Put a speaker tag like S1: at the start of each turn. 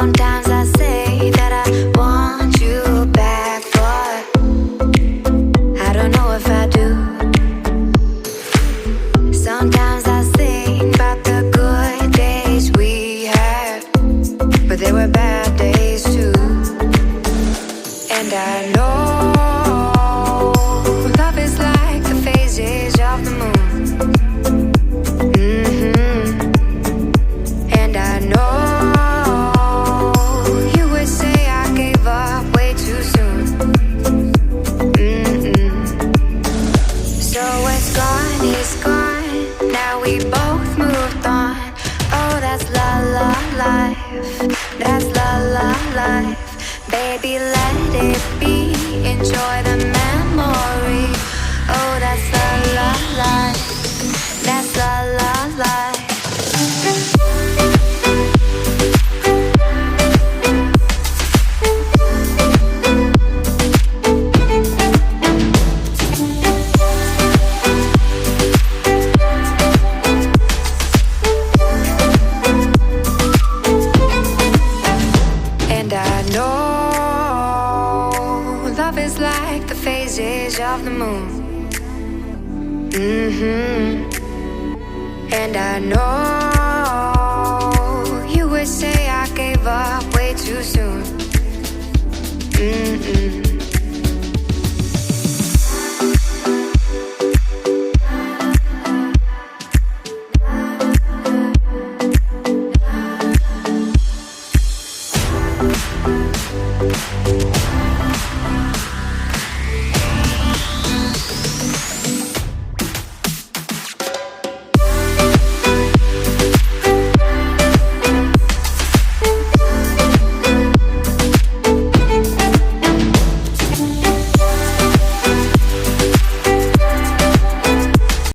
S1: Sometimes I say that I want you back, but I don't know if I do. Sometimes I think about the good days we had, but there were bad days too. And I know love is like the phases of the moon. And I know you would say I gave up way too soon. So it's gone, now we both moved on. Oh, that's la la life, that's la la life. Baby, let it be, enjoy the memory. Oh, that's la la life, that's la la life. Love is like the phases of the moon. And I know you would say I gave up way too soon.